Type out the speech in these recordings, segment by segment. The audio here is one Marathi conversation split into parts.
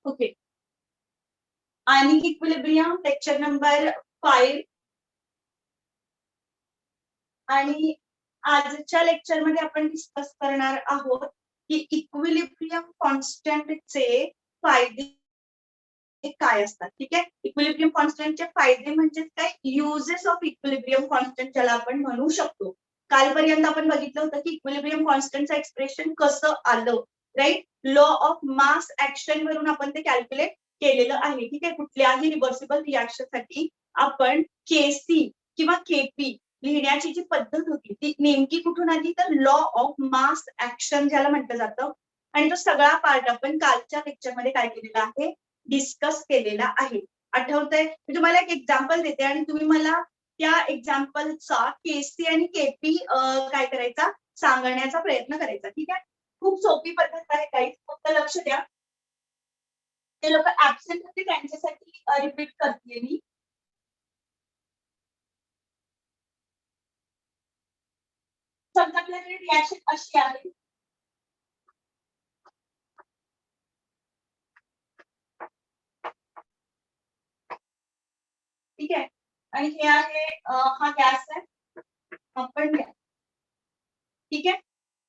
ओके. आणि इक्विलिब्रियम लेक्चर नंबर 5. आणि आजच्या लेक्चर मध्ये आपण डिस्कस करणार आहोत की इक्विलिब्रियम कॉन्स्टंटचे फायदे काय असतात. ठीक आहे. इक्विलिब्रियम कॉन्स्टंटचे फायदे म्हणजे काय, युजेस ऑफ इक्विलिब्रियम कॉन्स्टंट ज्याला आपण म्हणू शकतो. कालपर्यंत आपण बघितलं होतं की इक्विलिब्रियम कॉन्स्टंटचं एक्सप्रेशन कसं आलं, right. Law of mass action वरून आपण ते कॅल्क्युलेट केलेलं आहे. ठीक आहे. कुठल्याही रिव्हर्सिबल रिॲक्शन साठी आपण केसी किंवा केपी लिहिण्याची जी पद्धत होती ती नेमकी कुठून आली, तर लॉ ऑफ मास ऍक्शन ज्याला म्हटलं जातं. आणि तो सगळा पार्ट आपण कालच्या लेक्चरमध्ये काय केलेला आहे, डिस्कस केलेला आहे. आठवतंय? मी तुम्हाला एक एक्झाम्पल देते आणि तुम्ही मला त्या एक्झाम्पलचा केसी आणि केपी काय करायचा, सांगण्याचा प्रयत्न करायचा. ठीक आहे. खूप सोपी पद्धत आहे काही, फक्त लक्ष द्या. ते लोक ऍबसेंट होते त्यांच्यासाठी रिपीट करते मी. समजा आपल्याकडे रिॲक्शन अशी आहे, ठीक आहे. आणि हे आहे हा गॅस आहे, आपण गॅस. ठीक आहे.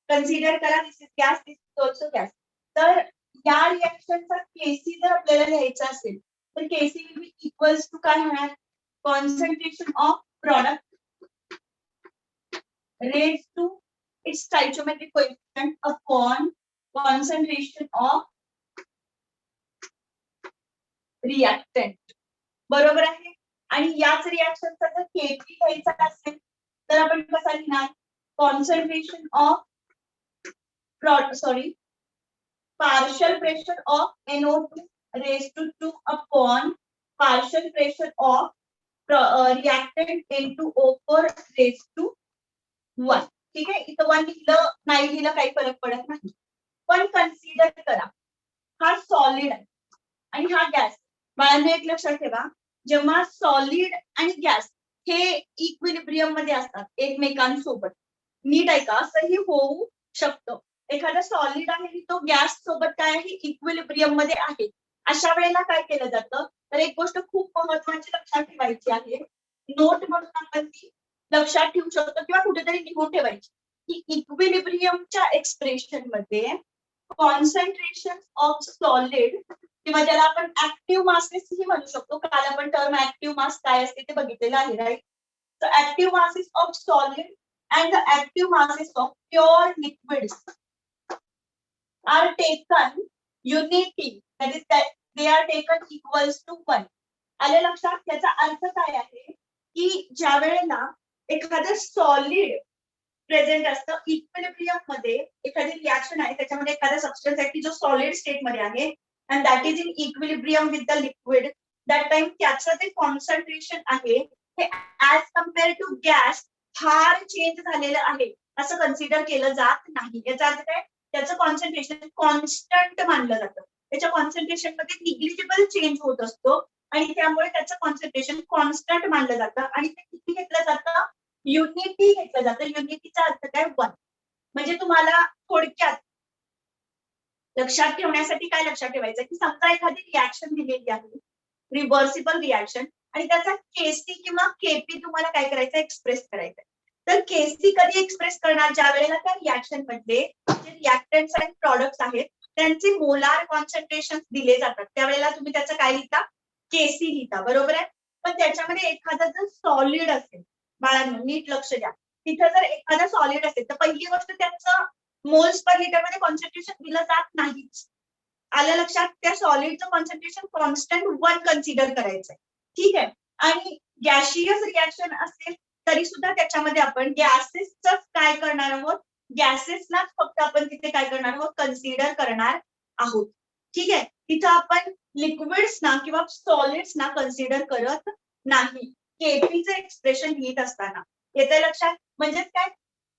कन्सिडर करा this is gas, this is also gas. तर या रिॲक्शनचा केसी जर आपल्याला लिहायचा असेल तर K C will be equals to काय होणार, concentration of product raise to its stoichiometric coefficient upon concentration of reactant. बरोबर आहे. आणि याच रिॲक्शनचा जर केपी घ्यायचा असेल तर आपण कसा लिहिणार, concentration of partial pressure of NO2 raised to 2 upon partial pressure of reactant N2O4 raised to 1. ठीक आहे. इथं 1 लिहिलं नाही लिहिलं काही फरक पडत नाही. पण कन्सिडर करा हा सॉलिड आहे आणि हा गॅस. बाळांनो एक लक्षात ठेवा, जेव्हा सॉलिड आणि गॅस हे इक्विलिब्रियम मध्ये असतात एकमेकांसोबत, नीट ऐका, असंही होऊ शकतं. एखादा सॉलिड आहे आणि तो गॅस सोबत काय आहे, इक्विलिब्रियम मध्ये आहे. अशा वेळेला काय केलं जातं, तर एक गोष्ट खूप महत्वाची लक्षात ठेवायची आहे, नोट म्हणून आपण ती लक्षात ठेवू शकतो किंवा कुठेतरी लिहून ठेवायची, की इक्विलिब्रियमच्या एक्सप्रेशन मध्ये कॉन्सन्ट्रेशन ऑफ सॉलिड किंवा ज्याला आपण ऍक्टिव्ह मासेसही म्हणू शकतो, काल आपण टर्म ऍक्टिव्ह मास काय असते ते बघितलेलं आहे, राईट. तर active masses of solid and the active masses of pure liquids are taken unity, that is that they are taken equals to 1. आले लक्षात. त्याचा अर्थ काय आहे की ज्या वेळेला एखादं सॉलिड प्रेझेंट असतं इक्विलिब्रियम मध्ये, एखादी रिॲक्शन आहे त्याच्यामध्ये एखादा सबस्टन्स आहे की जो सॉलिड स्टेट मध्ये आहे and that is in equilibrium with the liquid, that time त्याचं ते कॉन्सन्ट्रेशन आहे हे ऍज कम्पेअर टू गॅस फार चेंज झालेलं आहे असं कन्सिडर केलं जात नाही. याचा अर्थ काय, त्याचं कॉन्सन्ट्रेशन कॉन्स्टंट मानलं जातं. त्याच्या कॉन्सन्ट्रेशन मध्ये निग्लिजिबल चेंज होत असतो आणि त्यामुळे त्याचं कॉन्सन्ट्रेशन कॉन्स्टंट मानलं जातं आणि ते किती घेतलं जातं, युनिटी घेतलं जातं. युनिटीचा अर्थ काय, 1. म्हणजे तुम्हाला थोडक्यात लक्षात ठेवण्यासाठी काय लक्षात ठेवायचं की समजा एखादी रिॲक्शन दिलेली आहे, रिव्हर्सिबल रिॲक्शन, आणि त्याचा केसी किंवा केपी तुम्हाला काय करायचं, एक्सप्रेस करायचं. तर केसी कधी एक्सप्रेस करणार, ज्या वेळेला त्या रिॲक्शन मध्ये जे रिॲक्टंट्स आणि प्रॉडक्ट्स आहेत त्यांचे मोलार कॉन्सन्ट्रेशन दिले जातात, त्यावेळेला तुम्ही त्याचं काय लिहिता, केसी लिहिता. बरोबर आहे. पण त्याच्यामध्ये एखादा जर सॉलिड असेल, बाळांनो नीट लक्ष द्या, तिथं जर एखादा सॉलिड असेल तर पहिली गोष्ट त्याचं मोल्स पर लिटर मध्ये कॉन्सन्ट्रेशन दिलं जात नाहीच. आलं लक्षात. त्या सॉलिडचं कॉन्सन्ट्रेशन कॉन्स्टंट 1 कन्सिडर करायचंय. ठीक आहे. आणि गॅशियस रिॲक्शन असेल तरी सुद्धा त्याच्यामध्ये आपण गॅसेसच काय करणार आहोत, गॅसेसलाच फक्त आपण तिथे काय करणार आहोत, कन्सिडर करणार आहोत. ठीक आहे. तिथं आपण लिक्विड्स ना किंवा सॉलिड्स ना कन्सिडर करत नाही केपीचं एक्सप्रेशन लिहित असताना. येतंय लक्षात. म्हणजेच काय,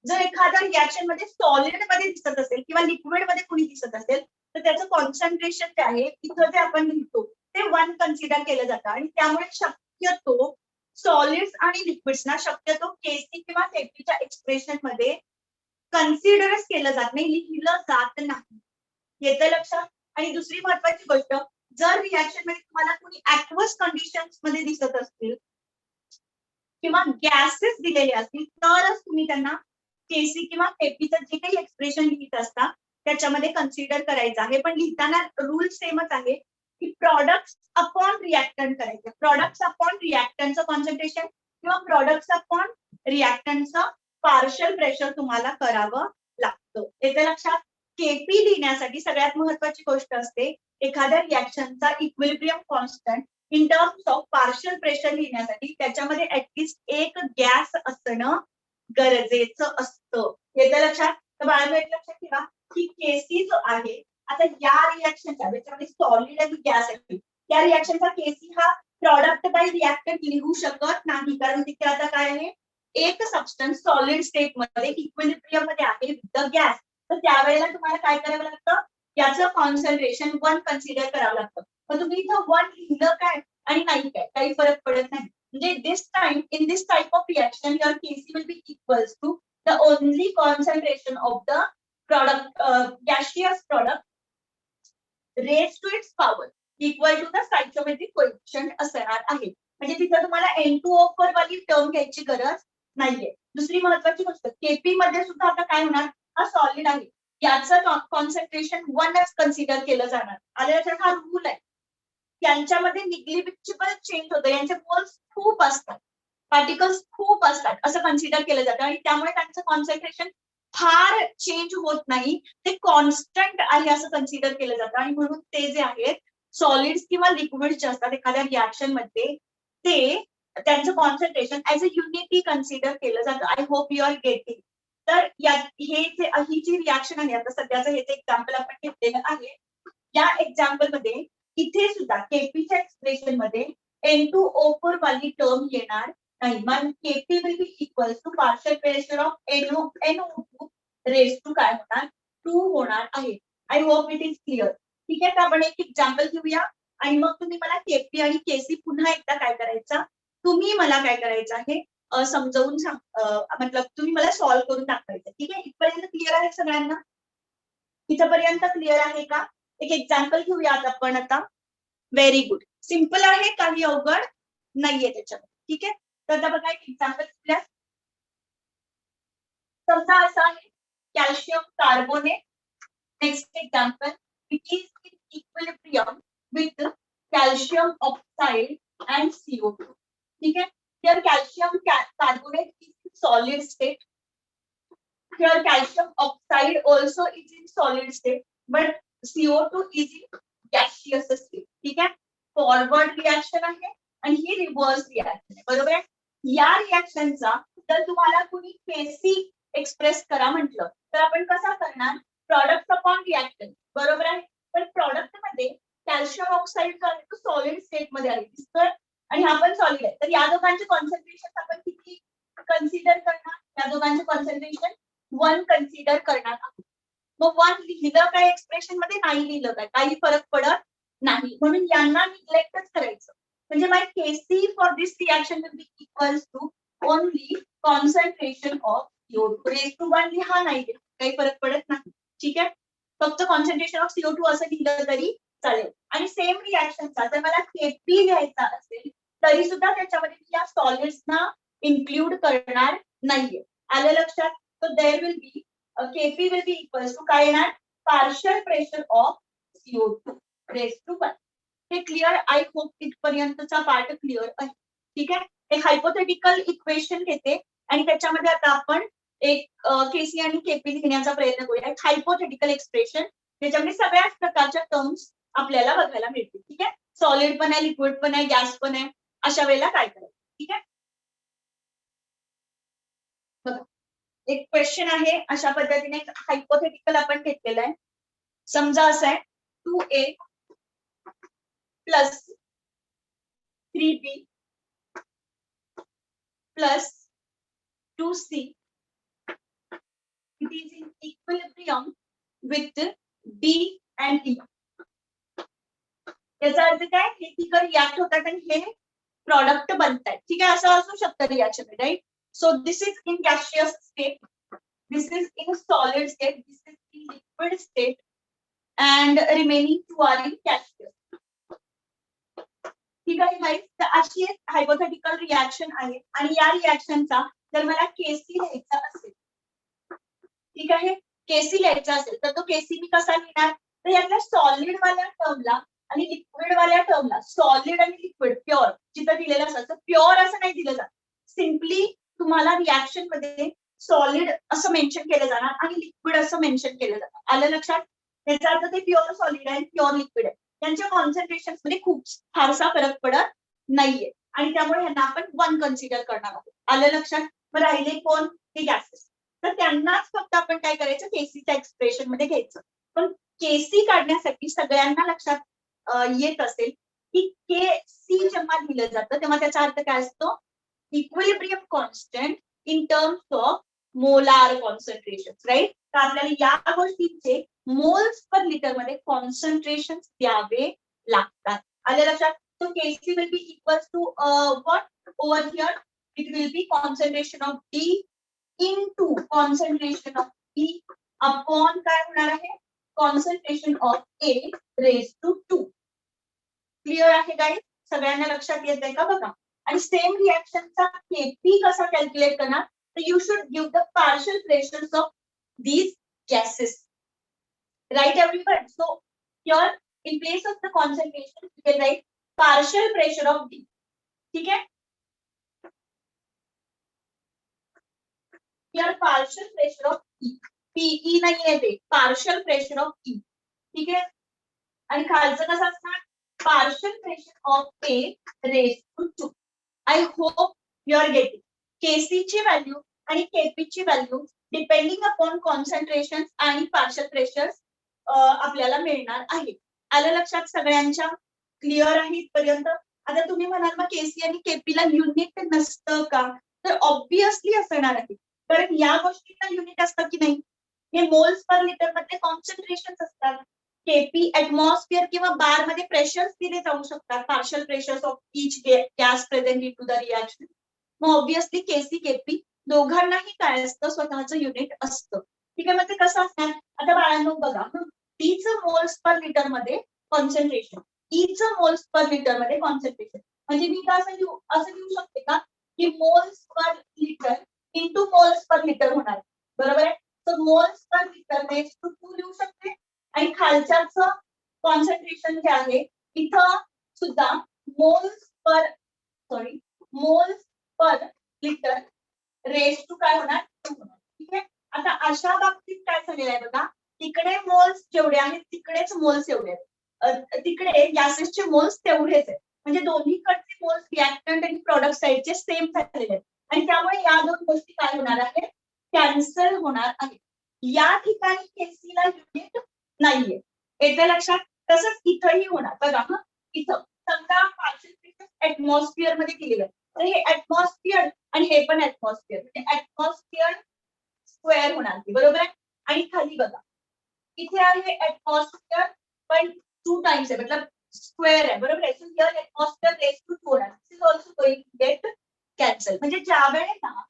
जर एखादा रिॲक्शन मध्ये सॉलिड मध्ये दिसत असेल किंवा लिक्विड मध्ये कुणी दिसत असेल तर त्याचं कॉन्सन्ट्रेशन जे आहे इथं जे आपण लिहितो ते 1 कन्सिडर केलं जातं आणि त्यामुळे शक्यतो सॉलिड्स आणि लिक्विड्सना शक्यतो केसी किंवा केपीच्या एक्सप्रेशन मध्ये कन्सिडरच केलं जात नाही, लिहिलं जात नाही. येतं लक्षात. आणि दुसरी महत्वाची गोष्ट, जर रिॲक्शन मध्ये तुम्हाला कोणी ऍक्वस कंडिशन्स मध्ये दिसत असतील किंवा गॅसेस दिलेले असतील तरच तुम्ही त्यांना केसी किंवा केपीचं जे काही एक्सप्रेशन लिहित असता त्याच्यामध्ये कन्सिडर करायचं आहे. पण लिहिताना रूल सेमच आहे की प्रॉडक्ट्स अपॉन रिॲक्टंट करायचं. प्रॉडक्ट्स अपॉन रिॲक्टंटचं कॉन्सन्ट्रेशन किंवा प्रॉडक्ट्स अपॉन रिॲक्टंटचं पार्शल प्रेशर तुम्हाला करावं लागतं. येतं लक्षात. केपी लिहिण्यासाठी सगळ्यात महत्वाची गोष्ट असते एखाद्या रिॲक्शनचा equilibrium constant in terms of partial pressure लिहिण्यासाठी त्याच्यामध्ये ऍटलिस्ट एक गॅस असणं गरजेचं असतं. येतं लक्षात. तर बाळांनो एक लक्षात ठेवा की केसी जो आहे आता या रिॲक्शनचा ज्याच्यामध्ये सॉलिड आणि गॅस आहे त्या रिॲक्शनचा केसी हा प्रॉडक्ट बाय रिॲक्टंट लिहू शकत नाही कारण तिथे आता काय आहे एक सबस्टन्स सॉलिड स्टेट मध्ये इक्विलिब्रियम मध्ये आहे विथ द गॅस. तर त्यावेळेला तुम्हाला काय करावं लागतं याचं कॉन्सन्ट्रेशन 1 कन्सिडर करावं लागतं. पण तुम्ही इथं 1 लिहिलं काय आणि नाही काय काही फरक पडत नाही. म्हणजे this time in this type of reaction your K C will be equals to the only concentration of the product gaseous product raised to its power equal to the stoichiometric coefficient असणार आहे. म्हणजे तिथे तुम्हाला N2O4 वाली टर्म घ्यायची गरज नाहीये. दुसरी महत्वाची गोष्ट केपी मध्ये सुद्धा आता काय होणार हा सॉलिड आहे याचं कॉन्सन्ट्रेशन 1च कन्सिडर केलं जाणार. आल्याचा हा रूल आहे. त्यांच्यामध्ये निग्लिजिबल चेंज होतं. यांचे मोल्स खूप असतात पार्टिकल्स खूप असतात असं कन्सिडर केलं जातं आणि त्यामुळे त्यांचं कॉन्सन्ट्रेशन फार चेंज होत नाही. ते कॉन्स्टंट आहे असं कन्सिडर केलं जातं आणि म्हणून ते जे आहेत सॉलिड्स किंवा लिक्विड जे असतात एखाद्या रिॲक्शन मध्ये ते त्यांचं concentration as a unity consider केलं जातं. I hope you are getting. तर हे जे ही जी रिॲक्शन आहे आता सध्याचं हे एक्झाम्पल आपण घेतलेलं आहे या एक्झाम्पल मध्ये इथे सुद्धा केपीच्या एक्सप्रेशन मध्ये N2O4 वाली टर्म येणार नाही. मग KP will be equal to partial pressure of NO2 raise to काय होणार 2 होणार आहे. I hope it is clear. ठीक आहे. तर आपण एक एक्झाम्पल घेऊया आणि मग तुम्ही मला केपी आणि केसी पुन्हा एकदा काय करायचा तुम्ही मला काय करायचं आहे समजावून मतलब तुम्ही मला सॉल्व्ह करून दाखवायचं. ठीक आहे. इथपर्यंत क्लिअर आहे सगळ्यांना. इथपर्यंत क्लिअर आहे का. एक एक्झाम्पल घेऊयात आपण आता. Very good. सिंपल आहे काही अवघड नाहीये त्याच्यामध्ये. ठीक आहे. तर आता बघा एक एक्झाम्पल घेऊया. समजा असं आहे calcium carbonate. Next example it is in equilibrium with calcium oxide and CO2. ठीक आहे. Here calcium carbonate is in solid state. Here calcium oxide also is in solid state, but CO2 is in gaseous state. ठीक आहे. फॉरवर्ड रिॲक्शन आहे आणि ही रिव्हर्स रिॲक्शन आहे. बरोबर आहे. या रिॲक्शनचा जर तुम्हाला कुणी केसी एक्सप्रेस करा म्हटलं तर आपण कसा करणार प्रॉडक्ट अपॉन रिॲक्टंट. बरोबर आहे. पण प्रॉडक्ट मध्ये कॅल्शियम ऑक्साईड जो आहे तो सॉलिड स्टेट मध्ये आहे दिसतोय आणि हा पण सॉलिड आहे. तर या दोघांचे कॉन्सन्ट्रेशन आपण किती कन्सिडर करणार. या दोघांचे कॉन्सन्ट्रेशन 1 कन्सिडर करणार आहोत. मग 1 लिहिलं काय एक्सप्रेशन मध्ये नाही लिहिलं काय काही फरक पडत नाही. म्हणून यांना निग्लेक्टच करायचं. म्हणजे my K C for this reaction will be equals to only concentration of CO2 raise to 1 लिहा नाही काही फरक पडत नाही. ठीक आहे. फक्त कॉन्सन्ट्रेशन ऑफ CO2 असं लिहिलं तरी चालेल. आणि सेम रिॲक्शनचा जर मला केपी लिहायचा असेल तरी सुद्धा त्याच्यामध्ये मी या सॉलिड्सना इन्क्लूड करणार नाहीये. आलं लक्षात. So there will be Kp will be equals to काय येणार partial pressure of CO2 raised to 1. हे क्लिअर. आय होप इथपर्यंतचा पार्ट क्लिअर आहे. ठीक आहे. एक हायपोथेटिकल इक्वेशन घेते आणि त्याच्यामध्ये आता आपण एक केसी आणि केपी लिहिण्याचा प्रयत्न करूया. एक हायपोथेटिकल एक्सप्रेशन त्याच्यामध्ये सगळ्याच प्रकारच्या टर्म्स आपल्याला बघायला मिळतील. ठीक आहे. सॉलिड पण आहे लिक्विड पण आहे गॅस पण आहे अशा वेळेला काय करायचं. ठीक आहे. बघा एक क्वेश्चन आहे अशा पद्धतीने हायपोथेटिकल आपण घेतलेला आहे. समजा असं आहे 2A plus 3B plus 2C it is in equilibrium with B and E. याचा अर्थ काय हे तिघ रिॲक्ट होतात आणि हे प्रॉडक्ट बनतात. ठीक आहे. असं असू शकतं reaction right. So this is in gaseous state, this is in solid state, this is in liquid state, and remaining two are in gaseous. ठीक आहे गाईज. तर अशी एक हायपोथेटिकल रिॲक्शन आहे आणि या रिॲक्शनचा जर मला केसी लिहायचा असेल, ठीक आहे, केसी लिहायचा असेल तर तो केसी मी कसा लिहिणार, तर यातल्या सॉलिड वाल्या टर्मला आणि लिक्विड वाल्या टर्मला, सॉलिड आणि लिक्विड प्युअर जिथं दिलेलं असेल तर प्युअर असं नाही दिलं जात, सिम्पली तुम्हाला रिॲक्शन मध्ये सॉलिड असं मेन्शन केलं जाणार आणि लिक्विड असं मेन्शन केलं जाणार. आलं लक्षात? त्याचा अर्थ ते प्युअर सॉलिड आहे, प्युअर लिक्विड आहे, त्यांच्या कॉन्सन्ट्रेशन मध्ये खूप फारसा फरक पडत नाहीये आणि त्यामुळे ह्यांना आपण वन कन्सिडर करणार आहोत. आलं लक्षात? मग राहिले कोण? हे गॅसेस. तर त्यांनाच फक्त आपण काय करायचं, केसीच्या एक्सप्रेशन मध्ये घ्यायचं. पण केसी काढण्यासाठी सगळ्यांना लक्षात येत असेल की के सी जेव्हा लिहिलं जातं तेव्हा त्याचा अर्थ काय असतो, equilibrium constant in terms of molar concentration, right. तर आपल्याला या गोष्टीचे मोल्स पर लिटर मध्ये कॉन्सन्ट्रेशन द्यावे लागतात. आले लक्षात? So Kc will be equals to what over here? It will be concentration of D into concentration of E upon काय होणार आहे, concentration of A raised to 2. Clear आहे गाईज? सगळ्यांना लक्षात येते का बघा. आणि सेम रिॲक्शनचा Kp कसा कॅल्क्युलेट करणार, तर you should give the partial pressures of these gases. Right everyone? So here in place of the concentration you can write partial pressure of D. ठीक है? Here partial pressure of E. PE नाही आहे ते, partial pressure of E. ठीक है? आणि खालचं कसं असणार, partial pressure of A raised to 2. I hope you are getting. Kc ची व्हॅल्यू आणि Kp ची व्हॅल्यू डिपेंडिंग अपॉन कॉन्सन्ट्रेशन आणि पार्शियल प्रेशर आपल्याला मिळणार आहे. आलं लक्षात सगळ्यांच्या? क्लिअर आहे इथपर्यंत? आता तुम्ही म्हणाल मग केसी आणि केपीला युनिट नसतं का, तर ऑब्विसली असणार आहे, कारण या गोष्टींना युनिट असतं की नाही, हे मोल्स पर लिटर मध्ये कॉन्सन्ट्रेशन असतात. केपी ऍटमॉस्फिअर किंवा बार मध्ये प्रेशर्स दिले जाऊ शकतात, partial pressures of each gas present in to the reaction. मग ऑब्विसली केसी केपी दोघांनाही काय असतं, स्वतःचं युनिट असतं. ठीक आहे, मग ते कसं असणार, आता बाळांनो बघा, टीचं मोल्स पर लिटर मध्ये कॉन्सन्ट्रेशन, ईचं मोल्स पर लिटर मध्ये कॉन्सन्ट्रेशन, म्हणजे मी असं लिहू शकते का की moles per litre into moles per litre होणार, बरोबर आहे. तर moles per litre raise to 2 लिहू शकते आणि खालच्याच कॉन्सन्ट्रेशन जे आहे इथं सुद्धा moles per litre raise to काय होणार, 2 होणार. ठीक आहे. आता अशा बाबतीत काय झालेलं आहे बघा, तिकडे मोल्स जेवढे आहेत तिकडेच मोल्स एवढे आहेत, तिकडे गॅसेसचे मोल्स तेवढेच आहेत, म्हणजे दोन्हीकडचे मोल्स रिॲक्टंट आणि प्रॉडक्ट साईडचे सेम झालेले आहेत आणि त्यामुळे या दोन गोष्टी काय होणार आहेत, कॅन्सल होणार आहेत. या ठिकाणी केसीला युनिट नाहीये, येते लक्षात. तसंच इथंही होणार बघा. इथं समजा पार्शियल प्रेशर ऍटमॉस्फिअर मध्ये दिलेलं आहे, तर हे ऍटमॉस्फिअर आणि हे पण ऍटमॉस्फिअर, म्हणजे ऍटमॉस्फिअर स्क्वेअर होणार, बरोबर आहे. आणि खाली बघा, इथे आहे ऍटमॉस्फिअर पण 2 टाइम्स आहे, मतलब स्क्वेअर आहे, बरोबर आहे. So here atmosphere raise to 2 होणार, this is also going to get cancel. म्हणजे ज्या वेळेला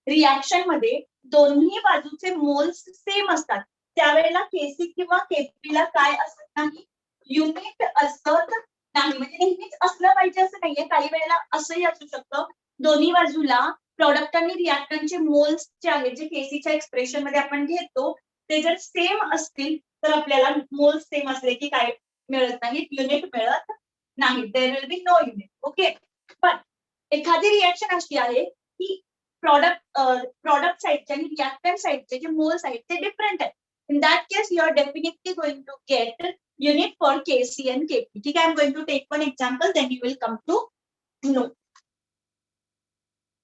रिॲक्शन मध्ये दोन्ही बाजूचे मोल्स सेम असतात त्यावेळेला केसी किंवा केपीला काय असत नाही, युनिट असत नाही. म्हणजे नेहमीच असलं पाहिजे असं नाहीये, काही वेळेला असंही असू शकतं, दोन्ही बाजूला प्रॉडक्ट आणि रिॲक्टंटचे मोल्स जे आहेत, जे केसीच्या एक्सप्रेशन मध्ये आपण घेतो, ते जर सेम असतील तर आपल्याला मोल्स सेम असले की काय मिळत नाही, युनिट मिळत नाही, there will be no unit. Okay. पण एखादी रिॲक्शन अशी आहे की प्रॉडक्ट साइडचे आणि रिॲक्टंट साइडचे जे मोल्स आहेत ते डिफरंट आहेत. In that case you are definitely going to get unit for KC and KP. ठीक आहे, I am going to take one example, then you will come to know.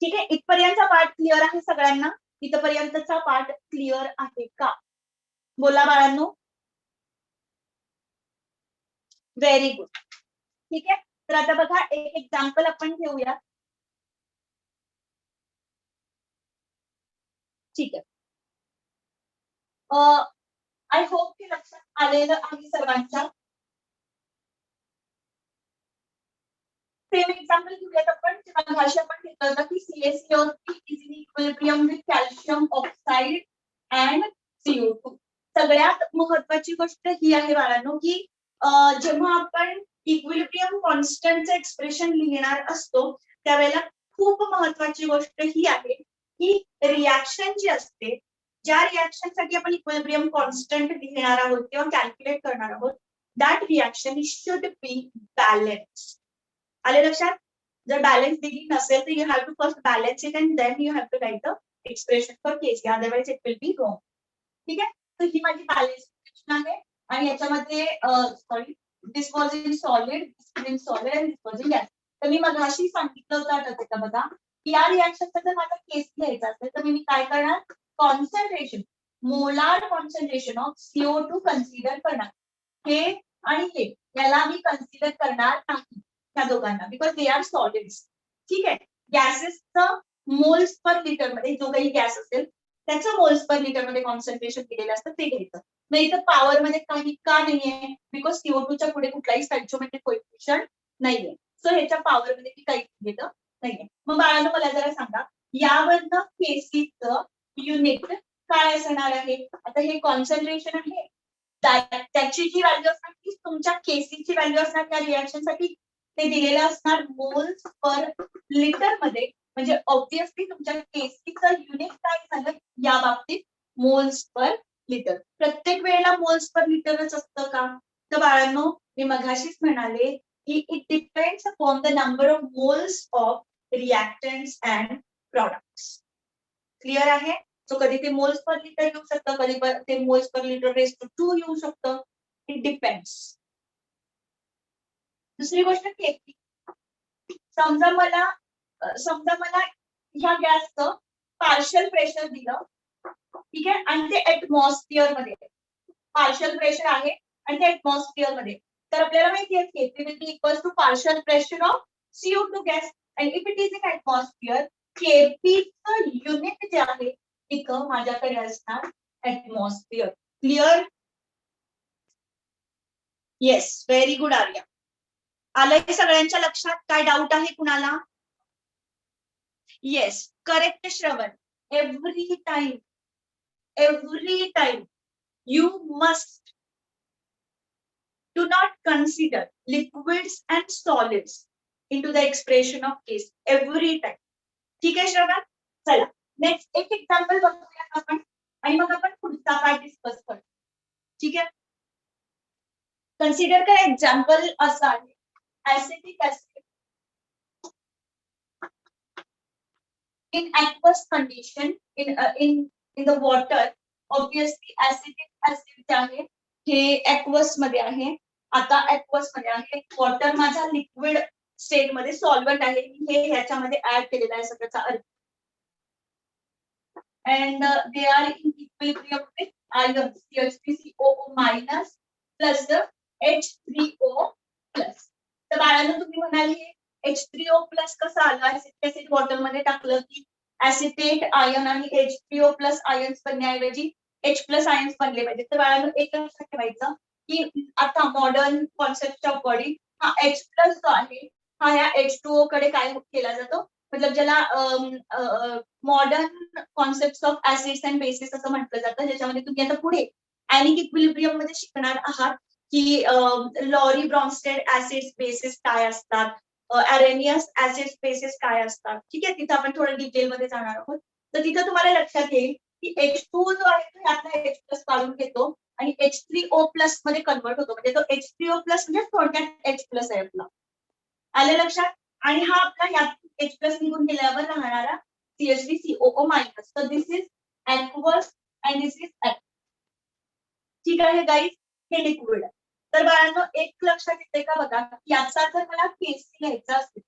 ठीक आहे, इथपर्यंतचा पार्ट क्लिअर आहे सगळ्यांना? इथपर्यंतचा पार्ट क्लिअर आहे का? बोला बाळांनो. Very good. ठीक आहे, तर आता बघा एक एक्झाम्पल आपण घेऊया. ठीक आहे, आय होप की लक्षात आलेलं आहे सर्वांच्या. सेम एक्झाम्पल घेऊयात आपण, भाषा पण घेतलं होतं की CaCO3 is in equilibrium with calcium oxide and CO2. सगळ्यात महत्वाची गोष्ट ही आहे बाळांनो की जेव्हा आपण इक्विलिब्रियम कॉन्स्टंटचं एक्सप्रेशन लिहिणार असतो त्यावेळेला खूप महत्वाची गोष्ट ही आहे की रिॲक्शन जी असते, ज्या रिॲक्शन साठी आपण इक्विलिब्रियम कॉन्स्टंट लिहिणार आहोत किंवा कॅल्क्युलेट करणार आहोत, that reaction should be balance. आले लक्षात? जर बॅलन्स दिली नसेल तर you have to first balance it and then you have to write the expression for KC, otherwise it will be wrong. ठीक आहे, तर ही माझी बॅलन्स इक्वेशन आहे आणि याच्यामध्ये sorry this was in solid, this in solid and this was in gas. तर मी मगाशी सांगितलं होतं आठवतं बघा की या रिॲक्शनचा जर माझा केस घ्यायचा असेल तर मी काय करणार, concentration, molar concentration of CO2 consider करणार. हे आणि हे याला मी कन्सिडर करणार नाही त्या दोघांना, बिकॉज दे आर सॉलिड्स. ठीक आहे, गॅसेसचं मोल्स पर लिटर मध्ये जो काही गॅस असेल त्याचं मोल्स पर लिटर मध्ये कॉन्सन्ट्रेशन दिलेलं असतं ते घ्यायचं. मग इथं पॉवर मध्ये काही का नाहीये, बिकॉज CO2 च्या पुढे कुठलाही स्टॅच्योमेट्रिक कोएफिशियंट नाहीये, सो ह्याच्या पॉवर मध्ये मी काही घेतलं नाहीये. मग बाळांनो मला जरा सांगा यावरनं केसीचं युनिट काय असणार आहे. आता हे कॉन्सन्ट्रेशन आहे, त्याची जी व्हॅल्यू असणार ती तुमच्या केसीची व्हॅल्यू असणार त्या रिॲक्शन साठी, ते दिलेलं असणार मोल्स पर लिटर मध्ये. म्हणजे ऑब्विसली तुमच्या केसीचं युनिट काय झालं या बाबतीत, मोल्स पर लिटर. प्रत्येक वेळेला मोल्स पर लिटरच असतं का, तर बाळांनो मी मगाशीच म्हणाले की it depends upon the number of moles of reactants and products. Clear आहे? सो कधी ते मोल्स पर लिटर येऊ शकतं, कधी ते moles per litre raise to 2 येऊ शकतं. It depends. दुसरी गोष्ट केसी, समजा मला ह्या गॅसचं पार्शियल प्रेशर दिलं, ठीक आहे, आणि ते ऍटमॉस्फिअर मध्ये पार्शियल प्रेशर आहे आणि ते ऍटमॉस्फिअर मध्ये, तर आपल्याला माहिती आहे K P will be equal to partial pressure of CO2 gas and if it is in atmosphere केपीचं युनिट जे आहे इथं माझ्याकडे असणार atmosphere. Clear? Yes, very good Arya. आलंय सगळ्यांच्या लक्षात? काय डाऊट आहे कुणाला? Yes, correct Shravan. Every time you must do not consider liquids and solids into the expression of case every time. ठीक आहे श्रवण? चला नेक्स्ट एक एक्झाम्पल बघूया आपण आणि मग आपण पुढचा पार्ट डिस्कस करू. ठीक आहे, कन्सिडर करा एक्झाम्पल असं आहे, acetic acid in aqueous condition in the water. Obviously acetic acid आहे हे aqueous मध्ये आहे. आता aqueous मध्ये आहे, वॉटर माझा लिक्विड स्टेट मध्ये सॉल्व्हंट आहे, हे ह्याच्यामध्ये ऍड केलेला आहे सगळ्याचा अर्थ. and they are in equilibrium with ions CH3COO minus plus the H3O plus. तर बाळांनो तुम्ही म्हणाले H3O plus कसं आलं, ऍसिटिक ऍसिड वॉटर मध्ये टाकलं की ऍसिटेट आयन आणि H3O प्लस आयन्स बनण्याऐवजी H प्लस आयन्स बनले पाहिजे. तर बाळांनो एक लक्षात ठेवायचं की आता मॉडर्न कॉन्सेप्टच्या अकॉर्डिंग हा H प्लस जो आहे हा या H2O कडे काय केला जातो, मतलब ज्याला modern concept of acids and basis असं म्हटलं जातं, ज्याच्यामध्ये तुम्ही आता पुढे ऍनिक इक्विलिब्रियम मध्ये शिकणार आहात की लॉरी ब्रॉन्स्टेड ऍसिड्स बेसिस काय असतात, अरेनियस ऍसिड बेसिस काय असतात. ठीक आहे, तिथं आपण थोडं डिटेल मध्ये जाणार आहोत. तर तिथं तुम्हाला लक्षात येईल की H2 जो आहे तो यातला H प्लस काढून घेतो आणि H3O प्लस मध्ये कन्वर्ट होतो, म्हणजे तो H3O प्लस म्हणजे थोडक्यात H प्लस आहे आपला. आले लक्षात? आणि हा आपला यात H प्लस निघून गेल्यावर राहणारा CH3COO मायनस. तर this is aqueous and this is aqueous. ठीक आहे गाईज, हे लिक्विड. तर बाळांनो एक लक्षात येते का बघा, याचा जर मला केसी घ्यायचा असेल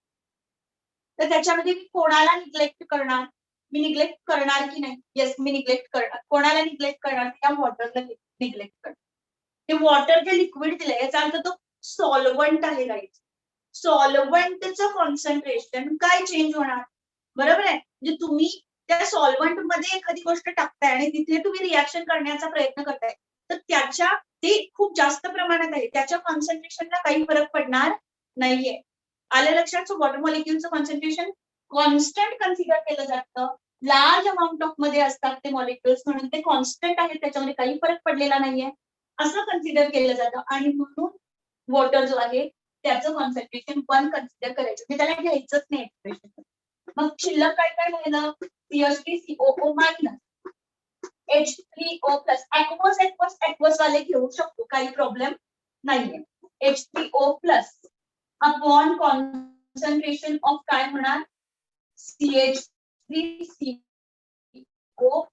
तर त्याच्यामध्ये मी कोणाला निग्लेक्ट करणार, मी निग्लेक्ट करणार की नाही? येस, मी निग्लेक्ट करणार. कोणाला निग्लेक्ट करणार? त्या वॉटरला निग्लेक्ट करणार. ते वॉटर जे लिक्विड दिलंय याचा अर्थ तो सॉल्व्हंट आहे गाईज. सॉल्व्हंटचं कॉन्सन्ट्रेशन काय चेंज होणार, बरोबर आहे? म्हणजे तुम्ही त्या सॉल्व्हंट मध्ये एखादी गोष्ट टाकताय आणि तिथे तुम्ही रिॲक्शन करण्याचा प्रयत्न करताय, तर त्याच्या ते खूप जास्त प्रमाणात आहे, त्याच्या कॉन्सन्ट्रेशनला काही फरक पडणार नाहीये. आलं लक्षात? सो वॉटर मॉलिक्युलचं कॉन्सन्ट्रेशन कॉन्स्टंट कन्सिडर केलं जातं. लार्ज अमाऊंट ऑफ मध्ये असतात ते मॉलिक्युल्स, म्हणून ते कॉन्स्टंट आहेत, त्याच्यामध्ये काही फरक पडलेला नाहीये असं कन्सिडर केलं जातं. आणि म्हणून वॉटर जो आहे त्याचं कॉन्सन्ट्रेशन 1 कन्सिडर करायचं, म्हणजे त्याला घ्यायचंच नाही एक्सप्रेशन. मग शिल्लक काय काय राहिलं, CH3COO minus H3O plus. Aqueous वाले घेऊ शकतो, काही प्रॉब्लेम नाहीये. H3O plus upon concentration of काय होणार, CH3CO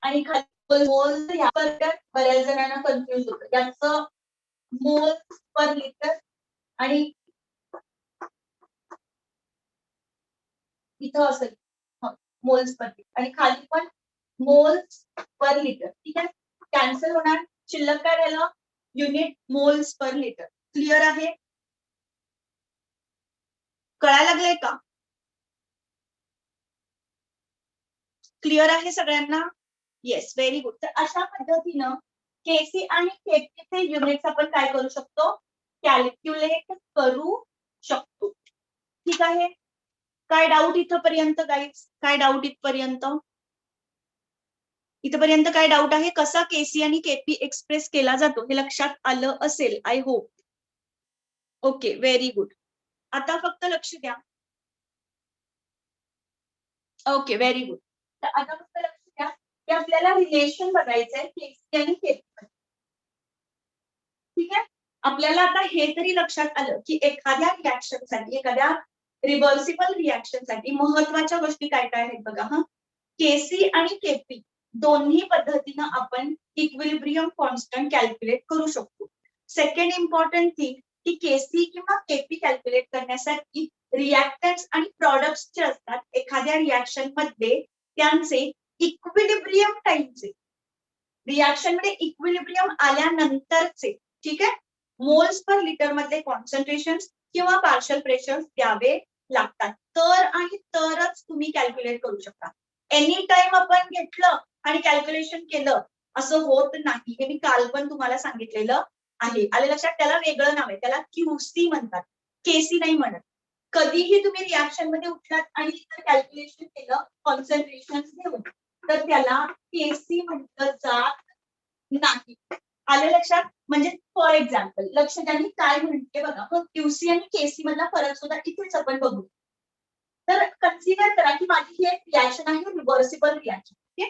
आणि मोल बऱ्याच जणांना कन्फ्युज होतं, याचं मोल पर लिटर आणि इथं असेल मोल्स पर लिटर आणि खाली पण मोल्स पर लिटर. ठीक आहे, कॅन्सल होणार. शिल्लक काय राहिलं, unit moles per litre. Clear आहे, कळायला लागलंय का? क्लिअर आहे सगळ्यांना? Yes, very good. तर अशा पद्धतीनं केसी आणि केपीचे युनिट्स आपण काय करू शकतो, कॅल्क्युलेट करू शकतो. ठीक आहे, काय डाऊट इथपर्यंत गाईज, काय डाऊट इथपर्यंत? इथपर्यंत काय डाऊट आहे, कसा केसी आणि केपी एक्सप्रेस केला जातो हे लक्षात आलं असेल, I hope. Okay, very good. आता फक्त लक्ष द्या. Okay, very good. तर आता फक्त लक्ष द्या की आपल्याला रिलेशन बघायचंय केसी आणि केपी. ठीक आहे, आपल्याला आता हे तरी लक्षात आलं की एखाद्या रिॲक्शनसाठी, एखाद्या रिव्हर्सिबल रिॲक्शनसाठी महत्वाच्या गोष्टी काय काय आहेत बघा. हा, केसी आणि केपी दोन्ही पद्धतीनं आपण इक्विलिब्रियम कॉन्स्टंट कॅल्क्युलेट करू शकतो. सेकंड इम्पॉर्टंट थिंग की केसी किंवा केपी कॅल्क्युलेट करण्यासाठी रिॲक्टन्ट्स आणि प्रॉडक्ट्स जे असतात एखाद्या रिॲक्शन मध्ये त्यांचे इक्विलिब्रियम टाइमचे, रिॲक्शन मध्ये इक्विलिब्रियम आल्यानंतरचे, ठीक आहे, मोल्स पर लिटर मध्ये कॉन्सन्ट्रेशन किंवा पार्शल प्रेशर द्यावे लागतात, तर आणि तरच तुम्ही कॅल्क्युलेट करू शकता. एनी टाइम आपण घेतलं आणि कॅल्क्युलेशन केलं असं होत नाही, हे मी काल पण तुम्हाला सांगितलेलं आहे. आले लक्षात? त्याला वेगळं नाव आहे, त्याला क्यूसी म्हणतात, केसी नाही म्हणत. कधीही तुम्ही रिॲक्शन मध्ये उठलात आणि जर कॅल्क्युलेशन केलं कॉन्सन्ट्रेशन घेऊन, तर त्याला केसी म्हटलं जात नाही. आले लक्षात? म्हणजे फॉर एक्झाम्पल लक्ष द्या मी काय म्हणते बघा. मग क्यूसी आणि केसी मधला फरक सुद्धा इथेच आपण बघू. तर कन्सिडर करा की माझी ही एक रिॲक्शन आहे, रिव्हर्सिबल रिॲक्शन. ओके,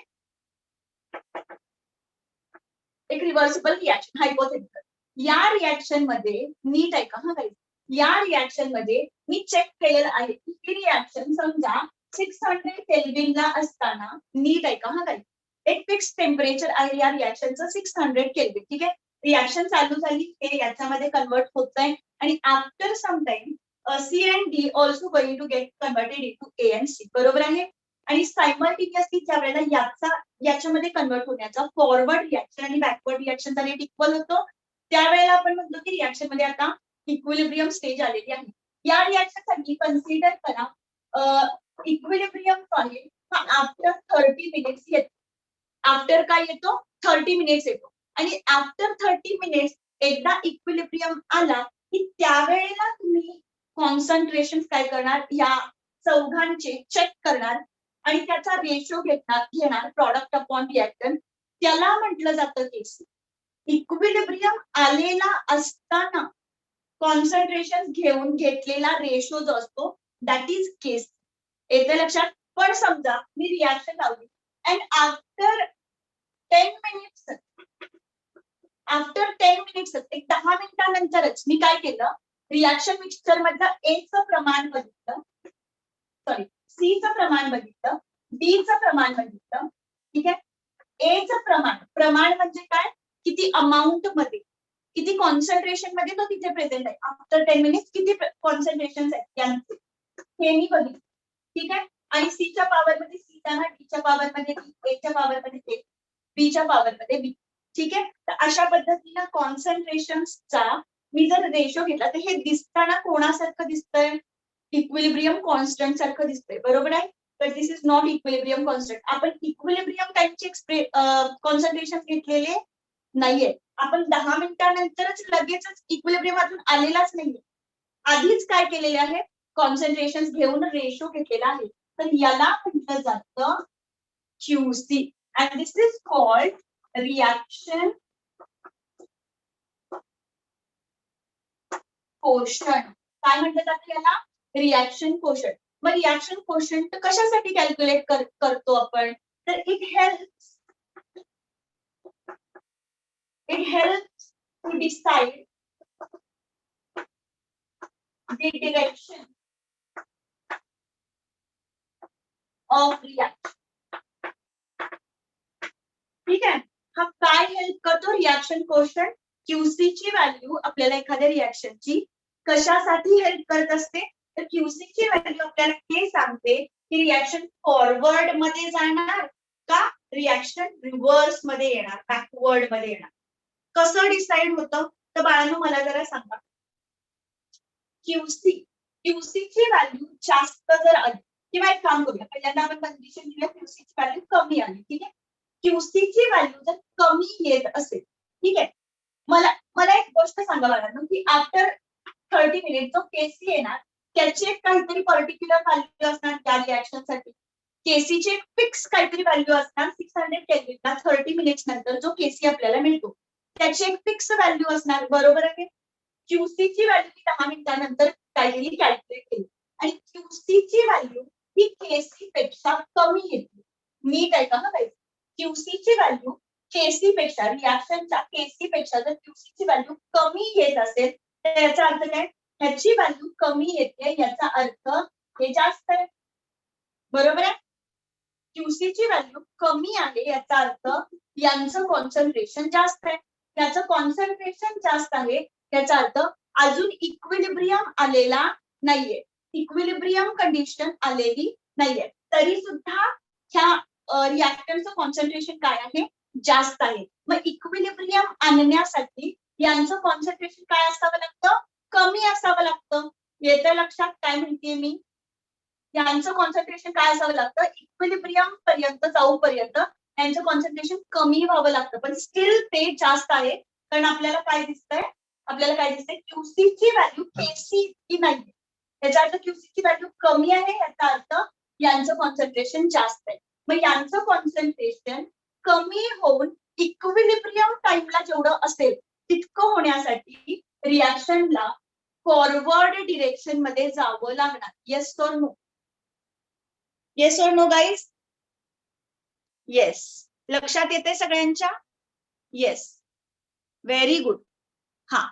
एक रिव्हर्सिबल रिॲक्शन, हायपोथेटिकल. या रिॲक्शन मध्ये नीट ऐका हा गाईज, या रिॲक्शन मध्ये मी चेक केलेलं आहे की ही रिॲक्शन समजा 600 केल्विनला असताना, नीट ऐका हा गाईज, एक फिक्स टेम्परेचर आहे या रिॲक्शनचं 600 केल्विन. ठीक आहे, रिॲक्शन चालू झाली, हे याच्यामध्ये कन्वर्ट होत आहे आणि after some time C and D also going to get converted into A and C. बरोबर आहे, आणि सायमल्टेनियसली ज्या वेळेला याच्यामध्ये कन्वर्ट होण्याचा फॉरवर्ड रिॲक्शन आणि बॅकवर्ड रिॲक्शनचा रेट इक्वल होतो, त्यावेळेला आपण म्हणतो की रिॲक्शन मध्ये आता इक्विलिब्रियम स्टेज आलेली आहे. या रिॲक्शनसाठी कन्सिडर करा इक्विलिब्रियम पॉइंट हा आफ्टर 30 मिनिट्स येतो. आफ्टर काय येतो, 30 मिनिट्स येतो. आणि आफ्टर 30 मिनिट्स एकदा इक्विलिब्रियम आला की त्यावेळेला तुम्ही कॉन्सन्ट्रेशन काय करणार, या चौघांचे चेक करणार आणि त्याचा रेशो घेणार प्रॉडक्ट अपॉन रिॲक्टंट, त्याला म्हटलं जातं केसी. इक्विलिब्रियम आलेला असताना कॉन्सन्ट्रेशन घेऊन घेतलेला रेशो जो असतो दॅट इज केसी. येते लक्षात? पण समजा मी रिॲक्शन लावली अँड आफ्टर 10 मिनिट्स, एक 10 मिनिटानंतरच मी काय केलं, रिॲक्शन मिक्सचर मधलं एचं प्रमाण बघितलं, सॉरी सीचं प्रमाण बघितलं, डीचं प्रमाण बघितलं. ठीक आहे, एचं प्रमाण म्हणजे काय, किती अमाऊंट मध्ये, किती कॉन्सन्ट्रेशन मध्ये तो तिथे प्रेझेंट आहे, आफ्टर 10 मिनिट्स किती कॉन्सन्ट्रेशन आहेत त्यांचे, हे मी बघितलं. ठीक आहे, आणि सीच्या पॉवर मध्ये सी जाणार, डीच्या पॉवर मध्ये डी, एच्या पॉवर मध्ये ए, बीच्या पॉवर मध्ये बी. ठीक आहे, तर अशा पद्धतीनं कॉन्सन्ट्रेशनचा मी जर रेशो घेतला तर हे दिसताना कोणासारखं दिसतंय, इक्विलिब्रियम कॉन्स्टंट सारखं दिसतंय. बरोबर आहे, तर this is not equilibrium constant. आपण इक्विलिब्रियम टाइपचे कॉन्सन्ट्रेशन घेतलेले नाहीये. आपण 10 मिनिटानंतरच लगेचच इक्विलिब्रियम अजून आलेलाच नाहीये, आधीच काय केलेले आहे, कॉन्सन्ट्रेशन घेऊन रेशो घेतलेला आहे. तर याला म्हटलं जातं QC and this is called reaction quotient. काय म्हटलं जातं याला, रिॲक्शन कोशंट. मग रिॲक्शन कोशंट कशासाठी कॅल्क्युलेट करतो आपण, तर it helps to decide the direction of reaction. ठीक आहे, हा काय हेल्प करतो, रिॲक्शन कोशंट. QC ची व्हॅल्यू आपल्याला एखाद्या रिॲक्शनची कशासाठी हेल्प करत असते, तर QC ची व्हॅल्यू आपल्याला हे सांगते की रिॲक्शन फॉरवर्ड मध्ये जाणार का रिॲक्शन रिव्हर्स मध्ये येणार, बॅकवर्ड मध्ये येणार. कसं डिसाइड होतं, तर बाळांनो मला जरा सांगा. QC ची व्हॅल्यू जास्त जर आली, किंवा एक काम करूया, पहिल्यांदा आपण कंडिशन घेऊया QC ची व्हॅल्यू कमी आली. ठीक आहे, QC ची व्हॅल्यू जर कमी येत असेल, ठीक आहे, मला एक गोष्ट सांगा बाळांनो की आफ्टर 30 मिनिट जो केसी येणार त्याची एक काहीतरी पर्टिक्युलर व्हॅल्यू असणार त्या रिॲक्शन साठी. केसीची एक फिक्स काहीतरी व्हॅल्यू असणार 600 केल्विनला 30 मिनिट्स नंतर जो केसी आपल्याला मिळतो त्याची एक फिक्स व्हॅल्यू असणार, बरोबर आहे. QC ची व्हॅल्यू 10 मिनिटांनंतर काहीतरी कॅल्क्युलेट केली आणि QC ची व्हॅल्यू ही केसी पेक्षा कमी येते. नीट आहे का ना, QC ची व्हॅल्यू केसी पेक्षा, रिॲक्शनच्या केसी पेक्षा जर QC ची व्हॅल्यू कमी येत असेल तर याचा अर्थ काय, ह्याची व्हॅल्यू कमी येते याचा अर्थ हे जास्त आहे, बरोबर आहे. QC ची व्हॅल्यू कमी आहे याचा अर्थ यांचं कॉन्सन्ट्रेशन जास्त आहे, याचं कॉन्सन्ट्रेशन जास्त आहे याचा अर्थ अजून इक्विलिब्रियम आलेला नाहीये, इक्विलिब्रियम कंडिशन आलेली नाहीये, तरी सुद्धा ह्या रिॲक्टरचं कॉन्सन्ट्रेशन काय आहे, जास्त आहे. मग इक्विलिब्रियम आणण्यासाठी यांचं कॉन्सन्ट्रेशन काय असावं लागतं, कमी असावं लागतं. येतं लक्षात काय म्हणते मी, यांचं कॉन्सन्ट्रेशन काय असावं लागतं, इक्विलिब्रियम पर्यंत जाऊपर्यंत यांचं कॉन्सन्ट्रेशन कमी व्हावं लागतं, पण स्टील ते जास्त आहे. कारण आपल्याला काय दिसतंय, QC ची व्हॅल्यू केसी इतकी नाहीये, याचा अर्थ QC ची व्हॅल्यू कमी आहे याचा अर्थ यांचं कॉन्सन्ट्रेशन जास्त आहे. मग यांचं कॉन्सन्ट्रेशन कमी होऊन इक्विलिब्रियम टाइमला जेवढं असेल तितकं होण्यासाठी रिॲक्शनला फॉरवर्ड डिरेक्शन मध्ये जावं लागणार. Yes or no, yes or no guys, yes, लक्षात येते सगळ्यांच्या, येस, व्हेरी गुड. हा,